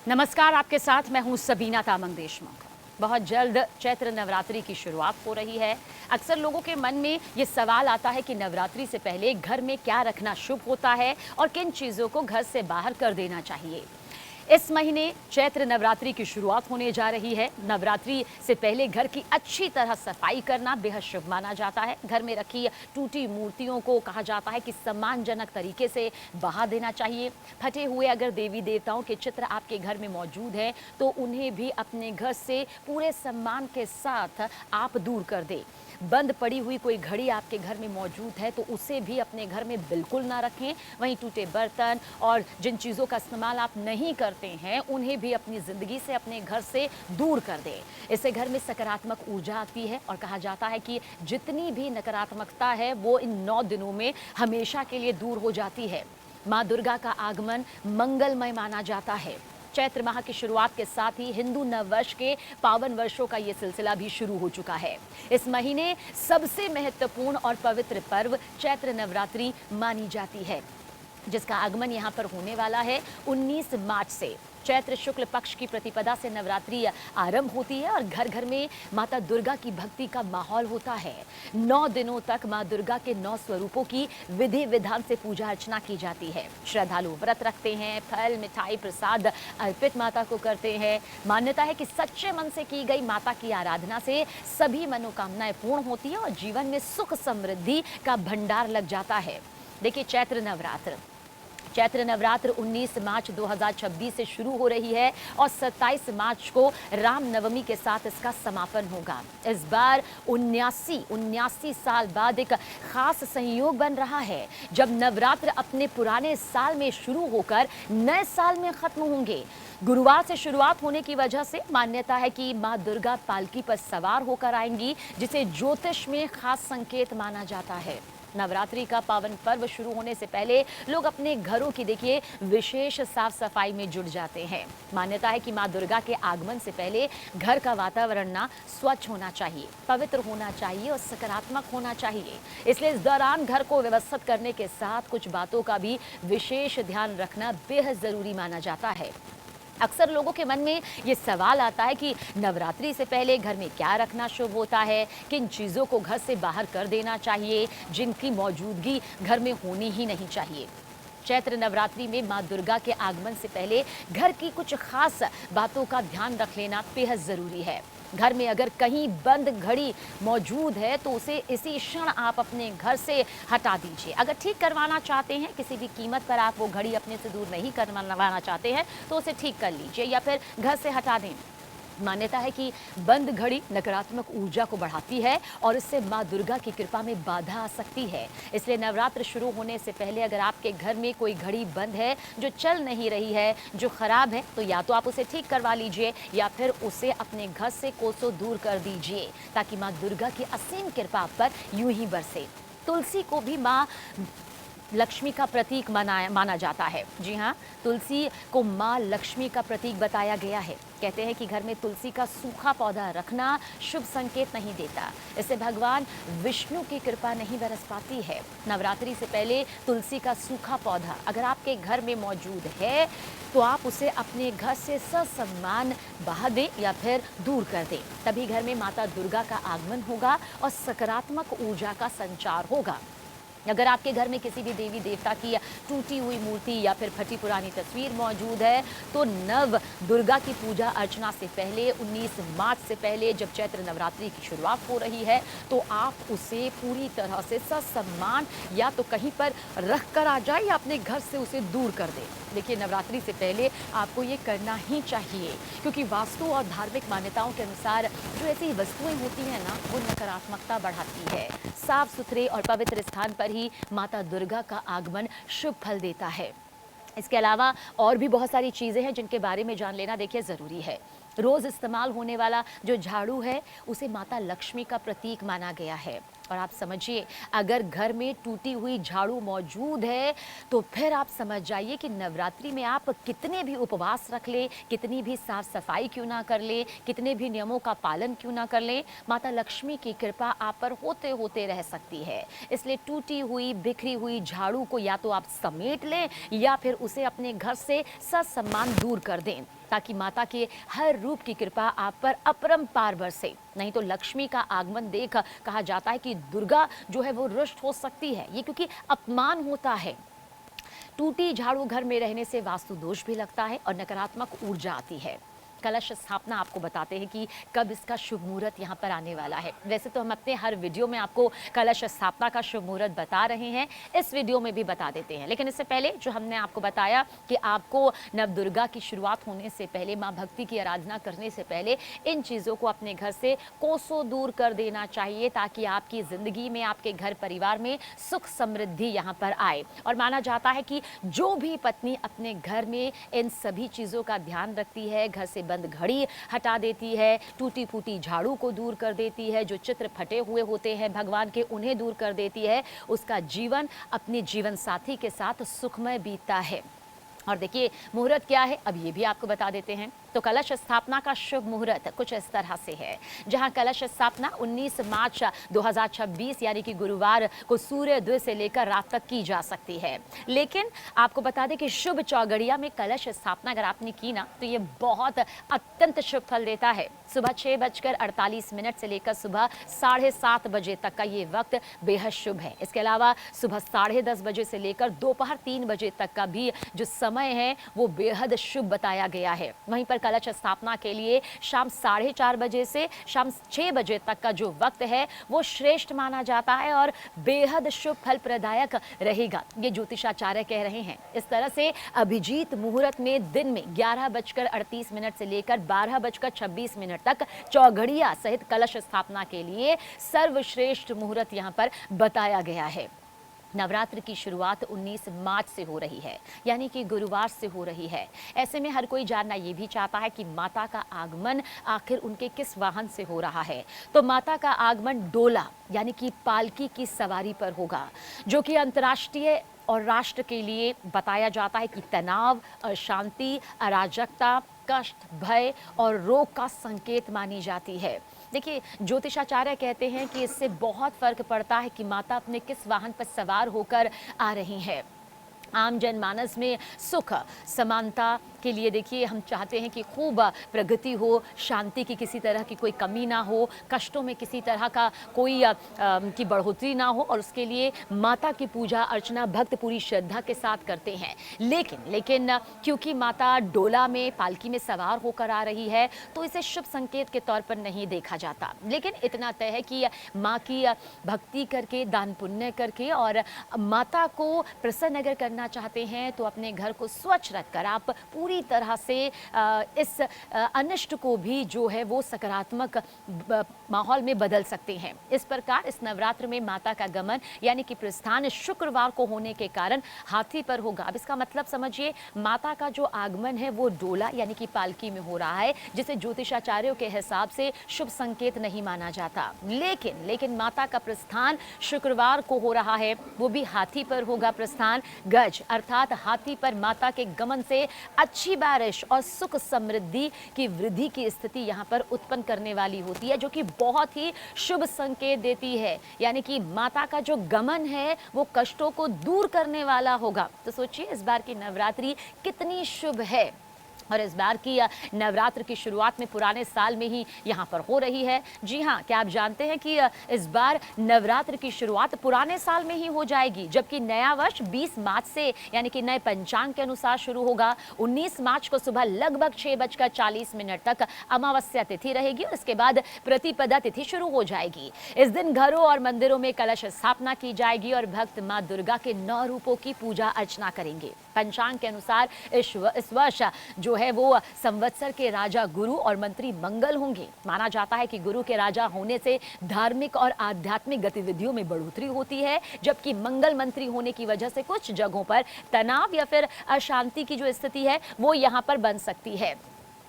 नमस्कार, आपके साथ मैं हूं सबीना तामंग देशमुख। बहुत जल्द चैत्र नवरात्रि की शुरुआत हो रही है। अक्सर लोगों के मन में ये सवाल आता है कि नवरात्रि से पहले घर में क्या रखना शुभ होता है और किन चीज़ों को घर से बाहर कर देना चाहिए। इस महीने चैत्र नवरात्रि की शुरुआत होने जा रही है। नवरात्रि से पहले घर की अच्छी तरह सफाई करना बेहद शुभ माना जाता है। घर में रखी टूटी मूर्तियों को कहा जाता है कि सम्मानजनक तरीके से बहा देना चाहिए। फटे हुए अगर देवी देवताओं के चित्र आपके घर में मौजूद हैं तो उन्हें भी अपने घर से पूरे सम्मान के साथ आप दूर कर दें। बंद पड़ी हुई कोई घड़ी आपके घर में मौजूद है तो उसे भी अपने घर में बिल्कुल ना रखें। वहीं टूटे बर्तन और जिन चीज़ों का इस्तेमाल आप नहीं करते हैं उन्हें भी अपनी ज़िंदगी से, अपने घर से दूर कर दें। इससे घर में सकारात्मक ऊर्जा आती है और कहा जाता है कि जितनी भी नकारात्मकता है वो इन 9 दिनों में हमेशा के लिए दूर हो जाती है। माँ दुर्गा का आगमन मंगलमय माना जाता है। चैत्र माह की शुरुआत के साथ ही हिंदू नववर्ष के पावन वर्षों का ये सिलसिला भी शुरू हो चुका है। इस महीने सबसे महत्वपूर्ण और पवित्र पर्व चैत्र नवरात्रि मानी जाती है, जिसका आगमन यहाँ पर होने वाला है 19 मार्च से। चैत्र शुक्ल पक्ष की प्रतिपदा से नवरात्रि आरंभ होती है और घर घर में माता दुर्गा की भक्ति का माहौल होता है। 9 दिनों तक माँ दुर्गा के 9 स्वरूपों की विधि विधान से पूजा अर्चना की जाती है। श्रद्धालु व्रत रखते हैं, फल मिठाई प्रसाद अर्पित माता को करते हैं। मान्यता है कि सच्चे मन से की गई माता की आराधना से सभी मनोकामनाएं पूर्ण होती है और जीवन में सुख समृद्धि का भंडार लग जाता है। देखिए, चैत्र नवरात्र 19 मार्च 2026 से शुरू हो रही है और 27 मार्च को रामनवमी के साथ इसका समापन होगा। इस बार 79 साल बाद एक खास संयोग बन रहा है जब नवरात्र अपने पुराने साल में शुरू होकर नए साल में खत्म होंगे। गुरुवार से शुरुआत होने की वजह से मान्यता है कि माँ दुर्गा पालकी पर सवार होकर आएंगी, जिसे ज्योतिष में खास संकेत माना जाता है। नवरात्रि का पावन पर्व शुरू होने से पहले लोग अपने घरों की देखिए विशेष साफ सफाई में जुट जाते हैं। मान्यता है कि माँ दुर्गा के आगमन से पहले घर का वातावरण ना स्वच्छ होना चाहिए, पवित्र होना चाहिए और सकारात्मक होना चाहिए। इसलिए इस दौरान घर को व्यवस्थित करने के साथ कुछ बातों का भी विशेष ध्यान रखना बेहद जरूरी माना जाता है। अक्सर लोगों के मन में ये सवाल आता है कि नवरात्रि से पहले घर में क्या रखना शुभ होता है, किन चीज़ों को घर से बाहर कर देना चाहिए, जिनकी मौजूदगी घर में होनी ही नहीं चाहिए। चैत्र नवरात्रि में माँ दुर्गा के आगमन से पहले घर की कुछ खास बातों का ध्यान रख लेना बेहद ज़रूरी है। घर में अगर कहीं बंद घड़ी मौजूद है तो उसे इसी क्षण आप अपने घर से हटा दीजिए। अगर ठीक करवाना चाहते हैं, किसी भी कीमत पर आप वो घड़ी अपने से दूर नहीं करवाना चाहते हैं तो उसे ठीक कर लीजिए या फिर घर से हटा दें। मान्यता है कि बंद घड़ी नकारात्मक ऊर्जा को बढ़ाती है और इससे माँ दुर्गा की कृपा में बाधा आ सकती है। इसलिए नवरात्र शुरू होने से पहले अगर आपके घर में कोई घड़ी बंद है, जो चल नहीं रही है, जो खराब है, तो या तो आप उसे ठीक करवा लीजिए या फिर उसे अपने घर से कोसों दूर कर दीजिए, ताकि माँ दुर्गा की असीम कृपा आप पर यूं ही बरसे। तुलसी को भी माँ लक्ष्मी का प्रतीक माना जाता है। जी हाँ, तुलसी को माँ लक्ष्मी का प्रतीक बताया गया है। कहते हैं कि घर में तुलसी का सूखा पौधा रखना शुभ संकेत नहीं देता, इससे भगवान विष्णु की कृपा नहीं बरस पाती है। नवरात्रि से पहले तुलसी का सूखा पौधा अगर आपके घर में मौजूद है तो आप उसे अपने घर से ससम्मान बहा दें या फिर दूर कर दें। तभी घर में माता दुर्गा का आगमन होगा और सकारात्मक ऊर्जा का संचार होगा। अगर आपके घर में किसी भी देवी देवता की टूटी हुई मूर्ति या फिर फटी पुरानी तस्वीर मौजूद है तो नव दुर्गा की पूजा अर्चना से पहले 19 मार्च से पहले जब चैत्र नवरात्रि की शुरुआत हो रही है तो आप उसे पूरी तरह से ससम्मान या तो कहीं पर रख कर आ जाए या अपने घर से उसे दूर कर दें। देखिए, नवरात्रि से पहले आपको ये करना ही चाहिए, क्योंकि वास्तु और धार्मिक मान्यताओं के अनुसार जो ऐसी वस्तुएं होती हैं ना, वो नकारात्मकता बढ़ाती है। साफ सुथरे और पवित्र स्थान पर ही माता दुर्गा का आगमन शुभ फल देता है। इसके अलावा और भी बहुत सारी चीज़ें हैं जिनके बारे में जान लेना देखिए ज़रूरी है। रोज़ इस्तेमाल होने वाला जो झाड़ू है उसे माता लक्ष्मी का प्रतीक माना गया है। और आप समझिए, अगर घर में टूटी हुई झाड़ू मौजूद है तो फिर आप समझ जाइए कि नवरात्रि में आप कितने भी उपवास रख लें, कितनी भी साफ सफाई क्यों ना कर लें, कितने भी नियमों का पालन क्यों ना कर लें, माता लक्ष्मी की कृपा आप पर होते होते रह सकती है। इसलिए टूटी हुई बिखरी हुई झाड़ू को या तो आप समेट लें या फिर उसे अपने घर से ससम्मान दूर कर दें। ताकि माता के हर रूप की कृपा आप पर अपरंपार बरसे। नहीं तो लक्ष्मी का आगमन देख कहा जाता है कि दुर्गा जो है वो रुष्ट हो सकती है, ये क्योंकि अपमान होता है। टूटी झाड़ू घर में रहने से वास्तु दोष भी लगता है और नकारात्मक ऊर्जा आती है। कलश स्थापना आपको बताते हैं कि कब इसका शुभ मुहूर्त यहाँ पर आने वाला है। वैसे तो हम अपने हर वीडियो में आपको कलश स्थापना का शुभ मुहूर्त बता रहे हैं, इस वीडियो में भी बता देते हैं, लेकिन इससे पहले जो हमने आपको बताया कि आपको नवदुर्गा की शुरुआत होने से पहले, माँ भक्ति की आराधना करने से पहले इन चीज़ों को अपने घर से कोसों दूर कर देना चाहिए, ताकि आपकी ज़िंदगी में, आपके घर परिवार में सुख समृद्धि यहाँ पर आए। और माना जाता है कि जो भी पत्नी अपने घर में इन सभी चीज़ों का ध्यान रखती है, घर से बंद घड़ी हटा देती है, टूटी फूटी झाड़ू को दूर कर देती है, जो चित्र फटे हुए होते हैं भगवान के उन्हें दूर कर देती है, उसका जीवन अपने जीवन साथी के साथ सुखमय बीतता है। और देखिए मुहूर्त क्या है, अब ये भी आपको बता देते हैं। तो कलश स्थापना का शुभ मुहूर्त कुछ इस तरह से है, जहां कलश स्थापना 19 मार्च 2026 यानी कि गुरुवार को सूर्योदय से लेकर रात तक की जा सकती है। लेकिन आपको बता दें कि शुभ चौगड़िया में कलश स्थापना अगर आपने की ना, तो ये बहुत अत्यंत शुभ फल देता है। सुबह 6:48 से लेकर सुबह 7:30 बजे तक का ये वक्त बेहद शुभ है। इसके अलावा सुबह 10:30 बजे से लेकर दोपहर 3 बजे तक का भी जो समय है वो बेहद शुभ बताया गया है। वहीं पर कलश स्थापना के लिए शाम 4:30 बजे से शाम 6 बजे तक का जो वक्त है वो श्रेष्ठ माना जाता है और बेहद शुभ फल प्रदायक रहेगा, ये ज्योतिषाचार्य कह रहे हैं। इस तरह से अभिजीत मुहूर्त में दिन में 11:38 से लेकर 12:26 तक चौघड़िया सहित कलश स्थापना के लिए सर्वश्रेष्ठ मुहूर्त यहाँ पर बताया गया है। नवरात्र की शुरुआत 19 मार्च से हो रही है, यानी कि गुरुवार से हो रही है। ऐसे में हर कोई जानना ये भी चाहता है कि माता का आगमन आखिर उनके किस वाहन से हो रहा है। तो माता का आगमन डोला यानी कि पालकी की सवारी पर होगा, जो कि अंतर्राष्ट्रीय और राष्ट्र के लिए बताया जाता है कि तनाव, अशांति, अराजकता, कष्ट, भय और रोग का संकेत मानी जाती है। देखिए ज्योतिषाचार्य कहते हैं कि इससे बहुत फर्क पड़ता है कि माता अपने किस वाहन पर सवार होकर आ रही है। आम जनमानस में सुख समानता के लिए देखिए हम चाहते हैं कि खूब प्रगति हो, शांति की किसी तरह की कोई कमी ना हो, कष्टों में किसी तरह का कोई की बढ़ोतरी ना हो, और उसके लिए माता की पूजा अर्चना भक्त पूरी श्रद्धा के साथ करते हैं। लेकिन क्योंकि माता डोला में पालकी में सवार होकर आ रही है, तो इसे शुभ संकेत के तौर पर नहीं देखा जाता। लेकिन इतना तय है कि माँ की भक्ति करके, दान पुण्य करके और माता को प्रसन्न अगर करना चाहते हैं तो अपने घर को स्वच्छ रखकर आप पूरी तरह से इस अनिष्ट को भी जो है वो सकारात्मक माहौल में बदल सकते हैं। इस प्रकार इस नवरात्र में माता का गमन यानी कि प्रस्थान शुक्रवार को होने के कारण हाथी पर होगा। अब इसका मतलब समझिए, माता का जो आगमन है वो डोला यानी कि पालकी में हो रहा है, जिसे ज्योतिषाचार्यों के हिसाब से शुभ संकेत नहीं माना जाता। लेकिन माता का प्रस्थान शुक्रवार को हो रहा है, वो भी हाथी पर होगा प्रस्थान। गज अर्थात हाथी पर माता के गमन से अच्छी बारिश और सुख समृद्धि की वृद्धि की स्थिति यहाँ पर उत्पन्न करने वाली होती है, जो कि बहुत ही शुभ संकेत देती है। यानी कि माता का जो गमन है वो कष्टों को दूर करने वाला होगा। तो सोचिए इस बार की नवरात्रि कितनी शुभ है। और इस बार की नवरात्र की शुरुआत में पुराने साल में ही यहाँ पर हो रही है। जी हाँ, क्या आप जानते हैं कि इस बार नवरात्र की शुरुआत पुराने साल में ही हो जाएगी, जबकि नया वर्ष 20 मार्च से यानी कि नए पंचांग के अनुसार शुरू होगा। 19 मार्च को सुबह लगभग 6:40 तक अमावस्या तिथि रहेगी और इसके बाद प्रतिपदा तिथि शुरू हो जाएगी। इस दिन घरों और मंदिरों में कलश स्थापना की जाएगी और भक्त माँ दुर्गा के 9 रूपों की पूजा अर्चना करेंगे। पंचांग के अनुसार इस वर्ष जो है वो संवत्सर के राजा गुरु और मंत्री मंगल होंगे। माना जाता है कि गुरु के राजा होने से धार्मिक और आध्यात्मिक गतिविधियों में बढ़ोतरी होती है, जबकि मंगल मंत्री होने की वजह से कुछ जगहों पर तनाव या फिर अशांति की जो स्थिति है वो यहाँ पर बन सकती है।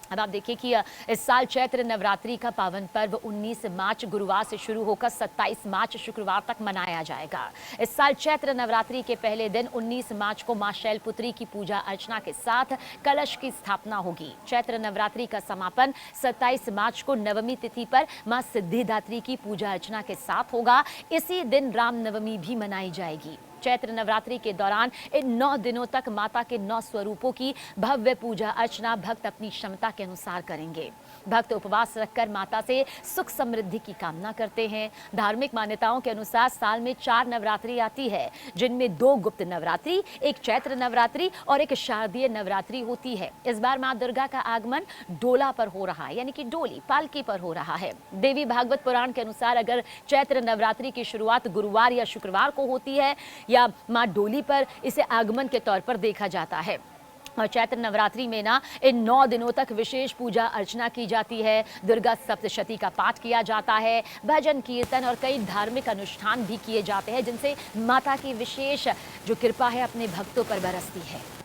अब आप देखिए कि इस साल चैत्र नवरात्रि का पावन पर्व 19 मार्च गुरुवार से शुरू होकर 27 मार्च शुक्रवार तक मनाया जाएगा। इस साल चैत्र नवरात्रि के पहले दिन 19 मार्च को मां शैलपुत्री की पूजा अर्चना के साथ कलश की स्थापना होगी। चैत्र नवरात्रि का समापन 27 मार्च को नवमी तिथि पर मां सिद्धिदात्री की पूजा अर्चना के साथ होगा। इसी दिन रामनवमी भी मनाई जाएगी। चैत्र नवरात्रि के दौरान इन 9 दिनों तक माता के 9 स्वरूपों की भव्य पूजा अर्चना भक्त अपनी क्षमता के अनुसार करेंगे। भक्त उपवास रखकर माता से सुख समृद्धि की कामना करते हैं। धार्मिक मान्यताओं के अनुसार साल में 4 नवरात्रि आती है, जिनमें 2 गुप्त नवरात्रि, एक चैत्र नवरात्रि और एक शारदीय नवरात्रि होती है। इस बार मां दुर्गा का आगमन डोला पर हो रहा है, यानी कि डोली पालकी पर हो रहा है। देवी भागवत पुराण के अनुसार अगर चैत्र नवरात्रि की शुरुआत गुरुवार या शुक्रवार को होती है या मां डोली पर, इसे आगमन के तौर पर देखा जाता है। और चैत्र नवरात्रि में ना इन 9 दिनों तक विशेष पूजा अर्चना की जाती है। दुर्गा सप्तशती का पाठ किया जाता है, भजन कीर्तन और कई धार्मिक अनुष्ठान भी किए जाते हैं, जिनसे माता की विशेष जो कृपा है अपने भक्तों पर बरसती है।